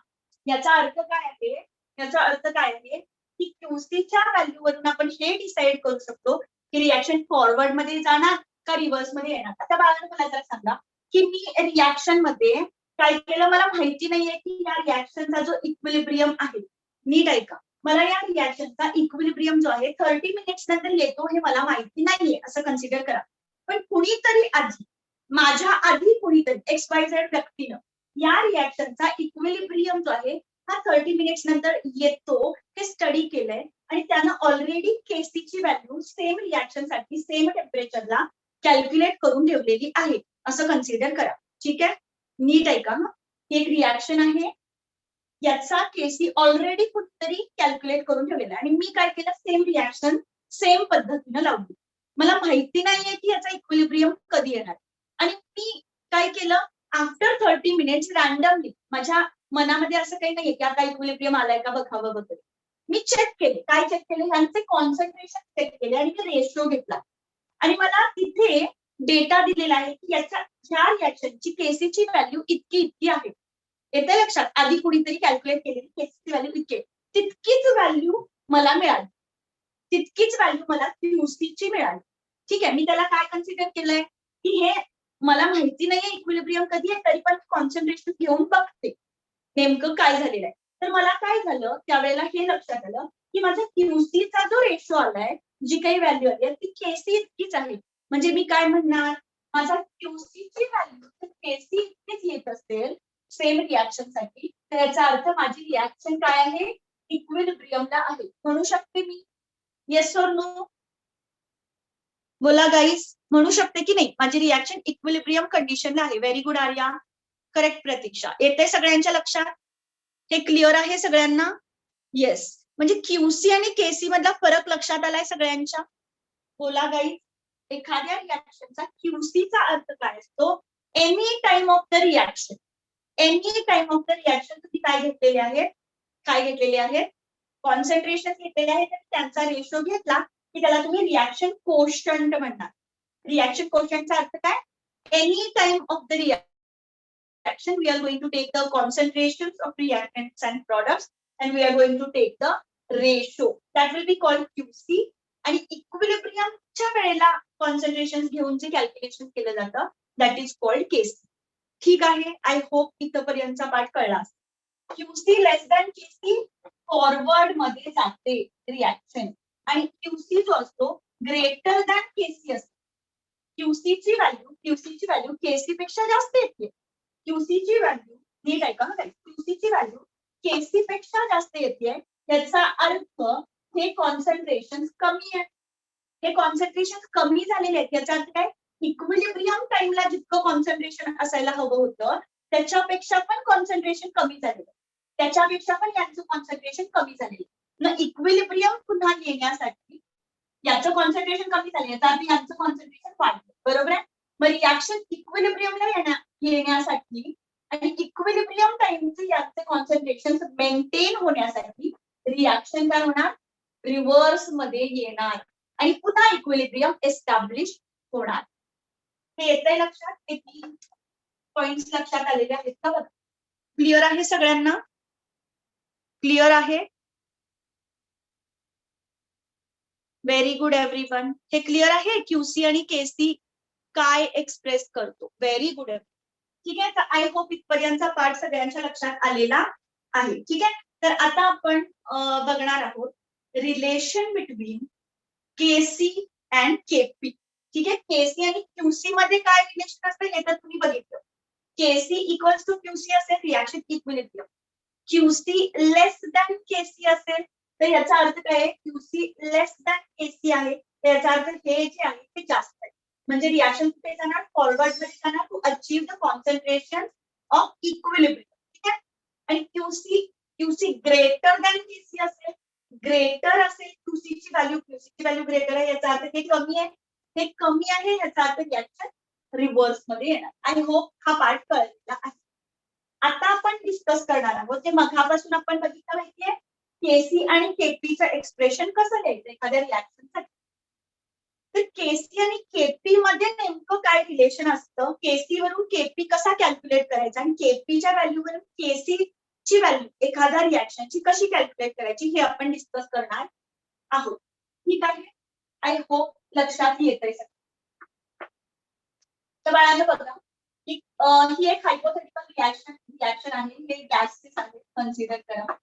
याचा अर्थ काय आहे, याचा अर्थ काय आहे की QCच्या व्हॅल्यूवरून आपण हे डिसाइड करू शकतो की रिॲक्शन फॉरवर्ड मध्ये जाणार का रिव्हर्स मध्ये येणार. आता बाळांनो मला जर सांगा की मी रिॲक्शन मध्ये काय केलं, मला माहिती नाहीये की या रिॲक्शनचा जो इक्विलिब्रियम आहे, नीट आहे का, मला या रिॲक्शनचा इक्विलिब्रियम जो आहे 30 मिनिट्स नंतर येतो हे मला माहिती नाहीये असं कन्सिडर करा. पण कुणीतरी आधी, माझ्या आधी कुणीतरी XYZ व्यक्तीनं या रिॲक्शनचा इक्विलिब्रियम जो आहे हा 30 मिनिट्स नंतर येतो हे स्टडी केलंय आणि त्यानं ऑलरेडी केसी ची व्हॅल्यू सेम रिॲक्शनसाठी सेम टेम्परेचरला कॅल्क्युलेट करून ठेवलेली आहे असं कन्सिडर करा. ठीक आहे, नीट आहे का, एक रिॲक्शन आहे याचा केसी ऑलरेडी कुठेतरी कॅल्क्युलेट करून ठेवलेला आहे आणि मी काय केलं, सेम रिॲक्शन सेम पद्धतीनं लावली. मला माहिती नाहीये की याचा इक्विलिब्रियम कधी येणार आणि मी काय केलं, आफ्टर 30 मिनिट्स रॅन्डमली, माझ्या मनामध्ये असं काही नाहीये की आता इक्विलिब्रियम आलाय का बघावं वगैरे, मी चेक केले. काय चेक केले, यांचे कॉन्सन्ट्रेशन चेक केले आणि मी रेशो घेतला आणि मला तिथे डेटा दिलेला आहे की याच्या ह्या रिॲक्शनची केसीची व्हॅल्यू इतकी इतकी आहे. येते लक्षात, आधी कुणीतरी कॅल्क्युलेट केलेली केसीची व्हॅल्यू इतकी, तितकीच व्हॅल्यू मला मिळाली, तितकीच व्हॅल्यू मला QCची मिळाली. ठीक आहे, मी त्याला काय कन्सिडर केलंय की हे मला माहिती नाहीये इक्विलिब्रियम कधी आहे, तरी पण कॉन्सन्ट्रेशन घेऊन बघते नेमकं काय झालेलं आहे. तर मला काय झालं त्यावेळेला हे लक्षात आलं की माझ्या QCचा जो रेशो आलाय, जी काही व्हॅल्यू आली ती केसी इतकीच आहे. म्हणजे मी काय म्हणणार, माझा QCची व्हॅल्यू केसी इतकीच येत असेल सेम रिॲक्शन साठी, तर याचा अर्थ माझी रिॲक्शन काय आहे, इक्विलिब्रियमला आहे. म्हणू शकते मी, येस और नो, बोला गाईज, म्हणू शकते की नाही माझी रिॲक्शन इक्विलिब्रियम कंडिशनला आहे. व्हेरी गुड आर्या, करेक्ट प्रतीक्षा, येते सगळ्यांच्या लक्षात, हे क्लिअर आहे सगळ्यांना. येस, म्हणजे क्यूसी आणि केसी मधला फरक लक्षात आलाय सगळ्यांच्या? बोला गाई. एखाद्या रिॲक्शनचा क्यूसीचा अर्थ काय असतो? Any time of the reaction. Any time of the reaction तुम्ही काय घेतलेले आहेत? काय घेतलेले आहेत? कॉन्सन्ट्रेशन घेतलेले आहेत आणि त्यांचा रेशो घेतला की त्याला तुम्ही रिॲक्शन कोशंट म्हणणार. रिॲक्शन कोशंटचा अर्थ काय? Any time of the reaction we are going to take the concentrations of reactants and products and we are going to take the ratio that will be called QC. आणि इक्विलिब्रियमच्या वेळेला कॉन्सन्ट्रेशन घेऊन जे कॅल्क्युलेशन केलं जातं दॅट इज कॉल्ड केसी. ठीक आहे, आय होप इथपर्यंतचा पाठ कळला. क्यूसी लेस दॅन केसी फॉरवर्ड मध्ये जाते रिॲक्शन आणि क्यूसी जो असतो ग्रेटर दॅन केसी असतो. क्यूसीची व्हॅल्यू केसी पेक्षा जास्त येते. क्यूसीची व्हॅल्यू नीट ऐका ना, क्यूसीची व्हॅल्यू केसी पेक्षा जास्त येते याचा अर्थ हे कॉन्सन्ट्रेशन कमी आहे. हे कॉन्सन्ट्रेशन कमी झालेले आहेत याचा अर्थ काय? इक्विलिब्रियम टाइमला जितकं कॉन्सन्ट्रेशन असायला हवं होतं त्याच्यापेक्षा पण कॉन्सन्ट्रेशन कमी झालेलं, त्याच्यापेक्षा पण यांचं कॉन्सन्ट्रेशन कमी झालेलं. न इक्विलिब्रियम पुन्हा येण्यासाठी याचं कॉन्सन्ट्रेशन कमी झालं याचा अर्थ यांचं कॉन्सन्ट्रेशन वाढलं. बरोबर आहे? मग रिॲक्शन इक्विलिब्रियमला येण्यासाठी आणि इक्विलिब्रियम टाइमचे याचे कॉन्सन्ट्रेशन मेंटेन होण्यासाठी रिॲक्शन काय होणार? रिव्हर्स मध्ये येणार आणि पुन्हा इक्विलिब्रियम एस्टॅब्लिश होणार. हे येतंय लक्षात? हे 3 पॉइंट्स लक्षात आलेले आहेत का? बघा, क्लिअर आहे सगळ्यांना? क्लिअर आहे? Very good everyone. हे क्लिअर आहे क्यूसी आणि केसी काय एक्सप्रेस करतो? Very good. ठीक आहे, तर आय होप इथपर्यंतचा पार्ट सगळ्यांच्या लक्षात आलेला आहे. ठीक आहे, तर आता आपण बघणार आहोत relation between KC and KP. ठीक आहे, केसी आणि क्यूसी मध्ये काय रिलेशन असतं हे तर तुम्ही बघितलं. केसी इक्वल्स टू क्यूसी असेल रिॲक्शन इक्विलिब्रियम. क्यूसी लेस दॅन केसी असेल तर याचा अर्थ काय आहे? क्यूसी लेस दॅन केसी आहे तर याचा अर्थ हे जे आहे ते जास्त आहे. म्हणजे रिॲक्शन कुठे जाणार? फॉरवर्ड मध्ये जाणार to achieve the concentration of equilibrium. ठीक आहे, आणि क्यूसी ग्रेटर दॅन केसी असेल, ग्रेटर असेल क्यूसीची व्हॅल्यू ग्रेटर आहे याचा अर्थ हे कमी आहे, हे कमी आहे याचा अर्थ रिॲक्शन रिव्हर्स मध्ये येणार. आय होप हा पार्ट कळलेला आहे. आता आपण डिस्कस करणार आहोत जे मघापासून आपण बघितलं माहितीये केसी आणि केपीचं एक्सप्रेशन कसं लिहायचं एखाद्या रिॲक्शनसाठी. तर केसी आणि केपी मध्ये नेमकं काय रिलेशन असतं? केसी वरून केपी कसा कॅल्क्युलेट करायचा आणि केपीच्या व्हॅल्यूवरून केसीची व्हॅल्यू एखाद्या रिॲक्शनची कशी कॅल्क्युलेट करायची हे आपण डिस्कस करणार आहोत. ठीक आहे, आय होप लक्षात येतंय सगळं. तर बाळांनो बघा, ही एक हायपोथेटिकल रिॲक्शन आहे. हे गॅसेस आहे, कन्सिडर करा.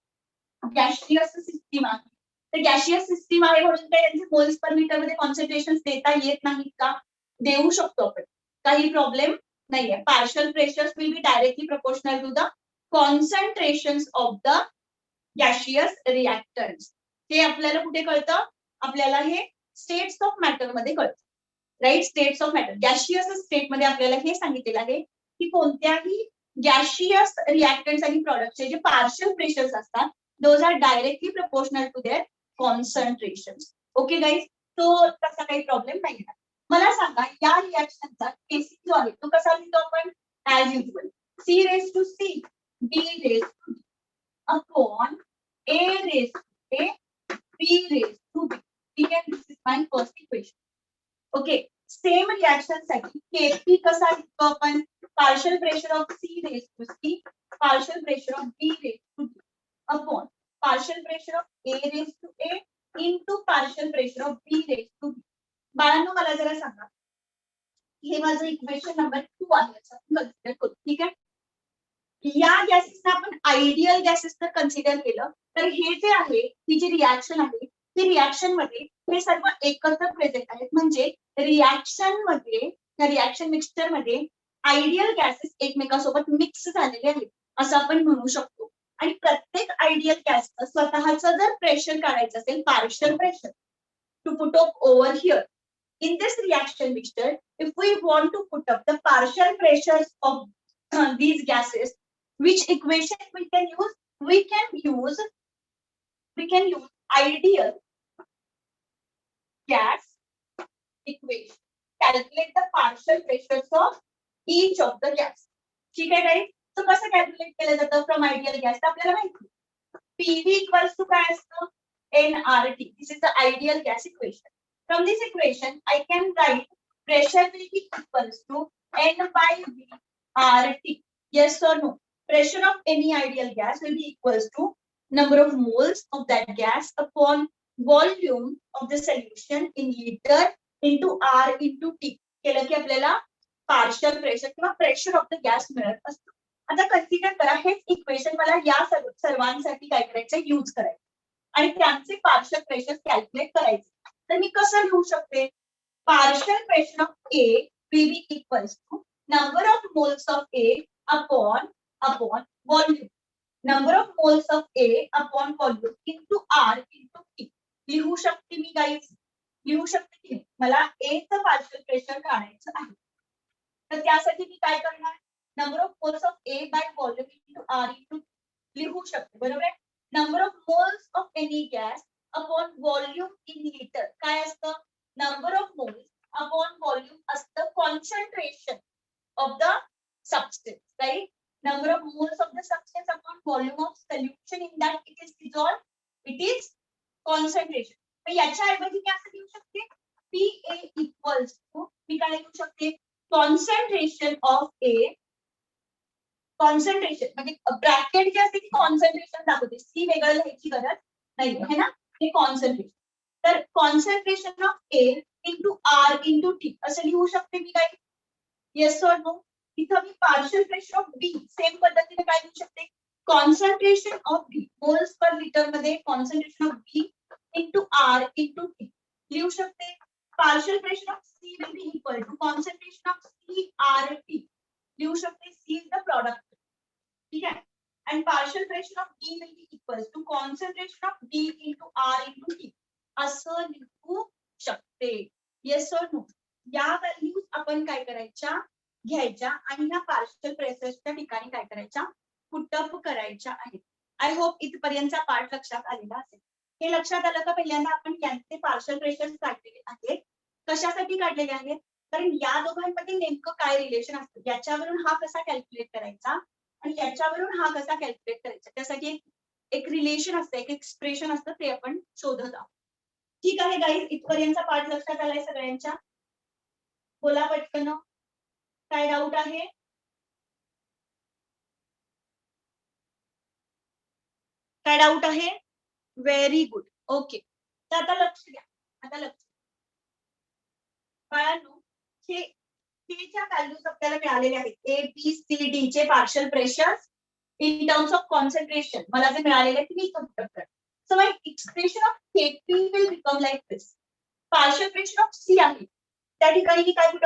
गॅशियस सिस्टीम आहे. तर गॅशियस सिस्टीम आहे म्हणून काय यांचे मोल्स पर मीटर मध्ये कॉन्सन्ट्रेशन देता येत नाहीत का? देऊ शकतो आपण, काही प्रॉब्लेम नाहीये. Partial pressures will be directly proportional to the concentrations of the gaseous reactants. हे आपल्याला कुठे कळतं? आपल्याला हे स्टेट्स ऑफ मॅटर मध्ये कळतं. Right, states of matter. Gaseous state मध्ये आपल्याला हे सांगितलेलं आहे की कोणत्याही गॅशियस रिॲक्टंट्स आणि प्रॉडक्टचे जे पार्शियल प्रेशर्स असतात those are directly proportional to their concentrations. Okay guys, तो तसा काही प्रॉब्लेम नाही. मला सांगा या रिॲक्शनचा केसी जो आहे तो कसा लिहितो आपण? As usual C raise to C B raise to D upon A raise to A B raise to B. ठीक आहे, this is my first equation. Okay, same reaction साठी केपी कसा लिहितो आपण? Partial pressure of C raise to C partial pressure of B raise to D upon partial pressure of A raised to A into partial pressure of B raised to B. बाळांनो मला जरा सांगा, हे माझं इक्वेशन नंबर 2 आहे. कन्सिडर करू. ठीक आहे, या गॅसेसना आपण आयडियल गॅसेस जर कन्सिडर केलं तर हे जे आहे ही जी रिॲक्शन आहे ती रिॲक्शन मध्ये हे सर्व एकत्र प्रेझेंट आहेत. म्हणजे रिॲक्शन मध्ये या रिॲक्शन मिक्सचर मध्ये आयडियल गॅसेस एकमेकांसोबत मिक्स झालेले आहेत असं आपण म्हणू शकतो. आणि प्रत्येक आयडियल गॅसचं स्वतःचं जर प्रेशर काढायचं असेल partial pressure to put up over here in this reaction mixture, if we want to put up the partial pressures of these gases, which equation we can use? We can use we can use ideal gas equation. Calculate the partial pressures of each of the gas. ठीक आहे guys? So कसं calculate केलं जातं from ideal gas? तर आपल्याला माहिती PV equals to काय असतं? nRT. This is the ideal gas equation. From this equation, I can write pressure will be equals to N by V RT. Yes or no? Pressure of any ideal gas will be equals to number of moles of that gas upon volume of the solution in liter into R into T. केलं की आपल्याला पार्शियल प्रेशर किंवा प्रेशर ऑफ द गॅस मिळत असतं. आता कन्सिडर करा हेच इक्वेशन मला या सर्वांसाठी काय करायचं यूज करायचं आणि त्यांचे पार्शियल प्रेशर कॅल्क्युलेट करायचे. तर मी कसं लिहू शकते? Partial pressure of A will be equals to number of moles of A upon volume. Number of moles of A upon volume into R into T. लिहू शकते मी गाईज? लिहू शकते की मला A चं पार्शियल प्रेशर काढायचं आहे. तर त्यासाठी मी काय करणार? Number of moles of A by volume into R into लिहू शकते. बरोबर आहे? Number of moles of any gas upon volume in litre काय असतं? Number of moles upon volume असतं concentration of the substance. Right? number of moles of the substance upon volume of solution in that it is dissolved. It is concentration. तर याच्या ऐवजी मी असं लिहू शकते PA equals to मी काय लिहू शकते? कॉन्सन्ट्रेशन ऑफ ए कॉन्सन्ट्रेशन म्हणजे ब्रॅकेट जे असते ती कॉन्सन्ट्रेशन दाखवते. सी वेगळं लिहायची गरज नाही आहे ना. हे कॉन्सन्ट्रेशन. तर concentration of A into R into T असं लिहू शकते मी काय? Yes or no? इथं मी partial pressure of B same पद्धतीने काय लिहू शकते? Concentration of B moles per litre मध्ये concentration of B into R into T लिहू शकते. Partial pressure of C will be equal to concentration of C R T लिहू शकते. C is the product. ठीक आहे. and partial pressure of D will be equals to concentration of D into R into T असं लिहू शकते. Yes or no? या व्हॅल्यूज आपण काय करायच्या घ्यायच्या आणि ह्या पार्शियल प्रेशरच्या ठिकाणी काय करायच्या पुटअप करायच्या आहेत. आय होप इथपर्यंतचा पार्ट लक्षात आलेला असेल. हे लक्षात आलं का? पहिल्यांदा आपण यांचे पार्शियल प्रेशर काढलेले आहेत. कशासाठी काढलेले आहेत? कारण या दोघांमध्ये नेमकं काय रिलेशन असतं याच्यावरून हा कसा कॅल्क्युलेट करायचा आणि याच्यावरून हा कसा कॅल्क्युलेट करायचा त्यासाठी एक रिलेशन असतं एक एक्सप्रेशन असतं ते आपण शोधत आहोत. ठीक आहे गाईज इथपर्यंतचा पार्ट लक्षात आलाय सगळ्यांच्या? बोला पटकन. काय डाऊट आहे? काय डाऊट आहे? Very good. ओके. तर आता लक्ष द्या. आता लक्ष बाळांनो हे च्या व्हॅल्यूज आपल्याला मिळालेले आहेत. ए बी सी डी चे partial pressure in terms of concentration मला जे मिळालेले आहेत मी कम्प्युट करते. So my expression of KP will become like this. Partial pressure of C आहे त्या ठिकाणी मी काय पुट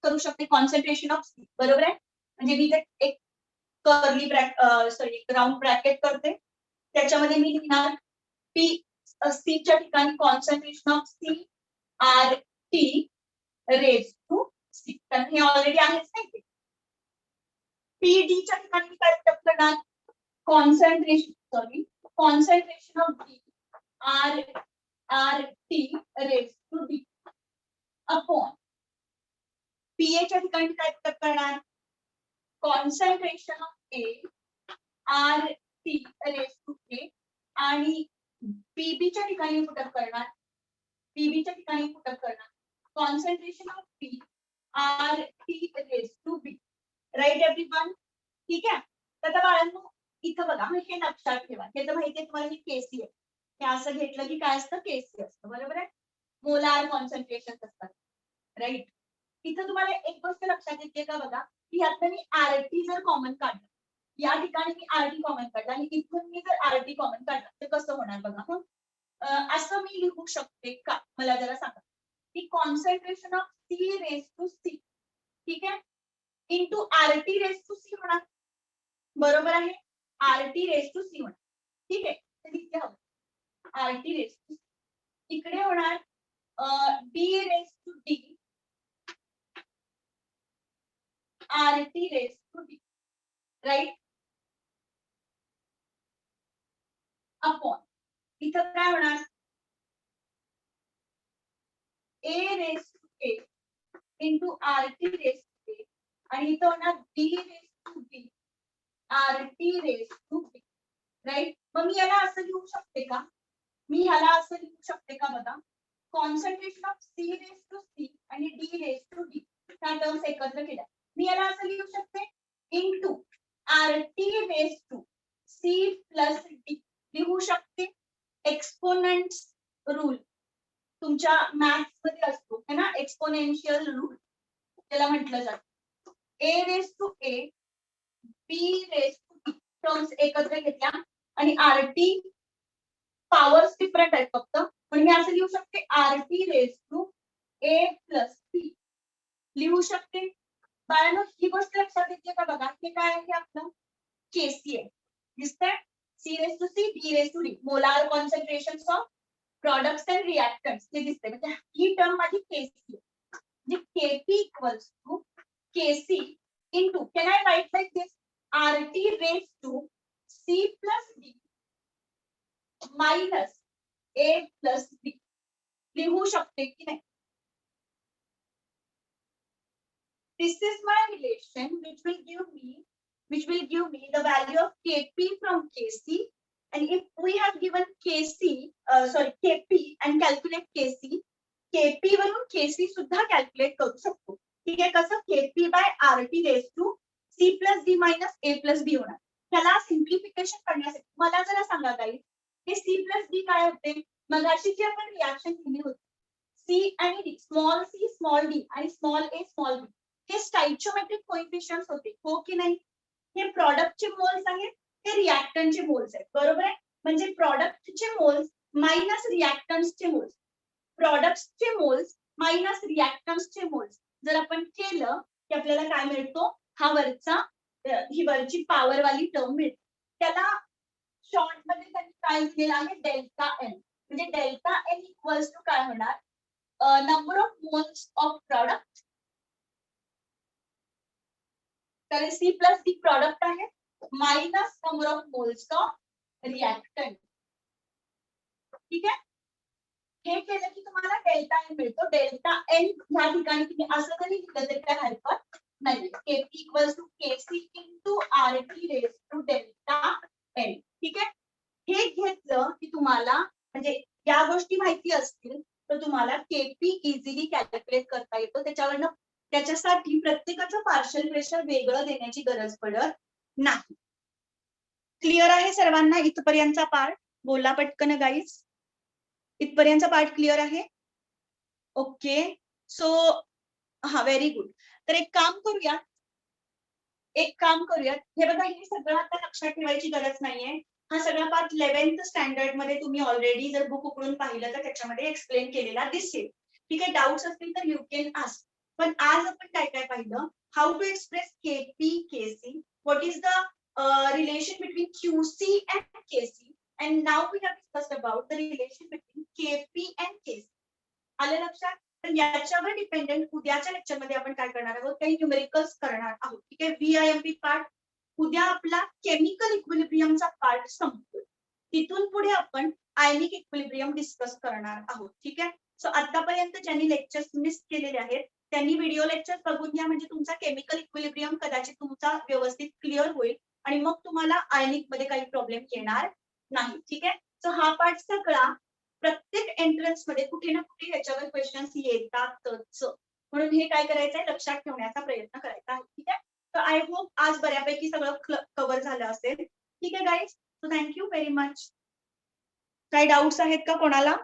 करू शकते? Concentration of C. बरोबर आहे? म्हणजे मी एक कर्ली सॉरी राउंड ब्रॅकेट करते त्याच्यामध्ये मी लिहिणार पी सी च्या ठिकाणी concentration of C R T raise to C. कारण हे ऑलरेडी आहेच नाही. पीडी च्या ठिकाणी मी काय पुट करणार? Concentration of D R R T raise to D upon PA च्या ठिकाणी काय पुट करणार? Concentration of A R T raise to K आणि पीबी च्या ठिकाणी पुट करणार concentration of P R T raise to B. Right everyone? ठीक आहे. तर बाळांनो इथं बघा हे लक्षात ठेवा. हे तर माहिती आहे तुम्हाला की केसी आहे. हे असं घेतलं की काय असतं? केसी असतं. बरोबर आहे? मोलार कॉन्सन्ट्रेशन असतात. राईट? इथं तुम्हाला एक गोष्ट लक्षात येते का बघा की यातनं मी आरटी जर कॉमन काढलं या ठिकाणी मी आरटी कॉमन काढलं आणि इथून मी जर आरटी कॉमन काढलं तर कसं होणार बघा. असं मी लिहू शकते का? मला जरा सांगा की concentration of C raise to C ठीक आहे into RT raise to C होणार. बरोबर आहे? आरटी रेज टू सी होणार. ठीक आहे. तर इथे हवं आरटी रेज टू इकडे होणार D raise to D RT raise to D. Right? Upon इथं काय होणार A raise to A into RT raise to A आणि इथं होणार B raise to B RT raise to B right. मग मी याला असं लिहू शकते का मी ह्याला असं लिहू शकते का बघा concentration of C raise to C आणि D रेस टू D ह्या टर्म्स एकत्र केल्या मी याला असं लिहू शकते into RT raise to C plus D लिहू शकते. एक्सपोनेंट्स रूल तुमच्या मॅथ्स मध्ये असतो है ना एक्सपोनेन्शियल रूल त्याला म्हटलं जातं. A raise to A B raise to D terms एकत्र घेतल्या आणि RT पॉवर्स डिफरंट आहेत फक्त पण मी असं लिहू शकते RT raise to A plus B लिहू शकते. बाळांनो ही गोष्ट लक्षात येते का बघा हे काय आहे आपलं केसी आहे दिसतंय C raise to C D raise to D molar concentrations of products and reactants हे दिसते म्हणजे ही टर्म माझी केसी म्हणजे KP equals to KC into can I write like this RT raise to C plus D minus A plus B लिहू शकते की नाही. This is my relation which will give me the value of Kp from Kc and if we have given Kp and calculate Kc Kp वरून Kc सुद्धा calculate करू शकतो. ठीक आहे कसं Kp by RT raised to C plus D minus A plus B होणार. त्याला सिम्प्लिफिकेशन करण्यासाठी मला जरा सांगा गाईज हे C plus D काय होते मगाशी जी आपण रिएक्शन केली होती C आणि D small c small d आणि स्मॉल a स्मॉल b हे स्टॉइचियोमेट्रिक कोएफिशिएंट्स होते हो की नाही. हे प्रॉडक्टचे मोल्स आहेत हे रिएक्टंटचे मोल्स आहेत बरोबर आहे म्हणजे प्रॉडक्टचे मोल्स मायनस रिएक्टंट्सचे मोल्स प्रॉडक्ट्सचे मोल्स मायनस रिएक्टंट्सचे मोल्स जर आपण केलं की आपल्याला काय मिळतो हा वरचा ही वरची पॉवर वाली टर्म मिळते. त्याला शॉर्ट मध्ये त्यांनी काय दिलेलं आहे डेल्टा एन म्हणजे डेल्टा एन इक्वल्स टू काय होणार number of moles of product तर C प्लस D प्रॉडक्ट आहे minus number of moles of reactant. ठीक आहे हे केलं की तुम्हाला डेल्टा एन मिळतो. डेल्टा एन ह्या ठिकाणी तुम्ही असं जरी लिहिलं तरी काय हरकत नाही. Kp equals to Kc into RT raise to delta n. ठीक आहे हे घेतलं की तुम्हाला म्हणजे या गोष्टी माहिती असतील तर तुम्हाला Kp इझिली कॅल्क्युलेट करता येतो. त्याच्यासाठी प्रत्येकाचं पार्शियल प्रेशर वेगळं देण्याची गरज पडत नाही. क्लिअर आहे सर्वांना इथपर्यंतचा पार्ट बोला पटकन गाईज इथपर्यंतचा पार्ट क्लिअर आहे. ओके सो हा व्हेरी गुड. तर एक काम करूया हे बघा हे सगळं आता लक्षात ठेवायची गरज नाहीये. हा सगळा पार्ट 11th स्टँडर्ड मध्ये तुम्ही ऑलरेडी जर बुक उघडून पाहिलं तर त्याच्यामध्ये एक्सप्लेन केलेला दिसेल. ठीक आहे डाऊट्स असतील तर यू कॅन आस्क. पण आज आपण काय काय पाहिलं how to express Kp Kc what is the relation between QC and Kc and now we have discussed about the relation between Kp and Kc. आलं लक्षात. तर याच्यावर डिपेंडेंट उद्याच्या लेक्चर मध्ये आपण काय करणार आहोत काही न्यूमेरिकल्स करणार आहोत. ठीक आहे VIMP पार्ट उद्या आपला केमिकल इक्विलिब्रियमचा पार्ट संपतो. तिथून पुढे आपण आयनिक इक्विलिब्रियम डिस्कस करणार आहोत. ठीक आहे सो आतापर्यंत ज्यांनी लेक्चर्स मिस केलेले आहेत त्यांनी व्हिडिओ लेक्चर बघून घ्या म्हणजे तुमचा केमिकल इक्विलिब्रियम कदाचित तुमचा व्यवस्थित क्लिअर होईल आणि मग तुम्हाला आयनिक मध्ये काही प्रॉब्लेम येणार नाही. ठीक आहे सो हा पार्ट सगळा प्रत्येक एंट्रन्स मध्ये कुठे ना कुठे याच्यावर क्वेश्चन्स येतातच म्हणून हे काय करायचंय लक्षात ठेवण्याचा प्रयत्न करायचा आहे. ठीक आहे तर आय होप आज बऱ्यापैकी सगळं कव्हर झालं असेल. ठीक आहे guys so thank you very much. काही डाऊट्स आहेत का कोणाला.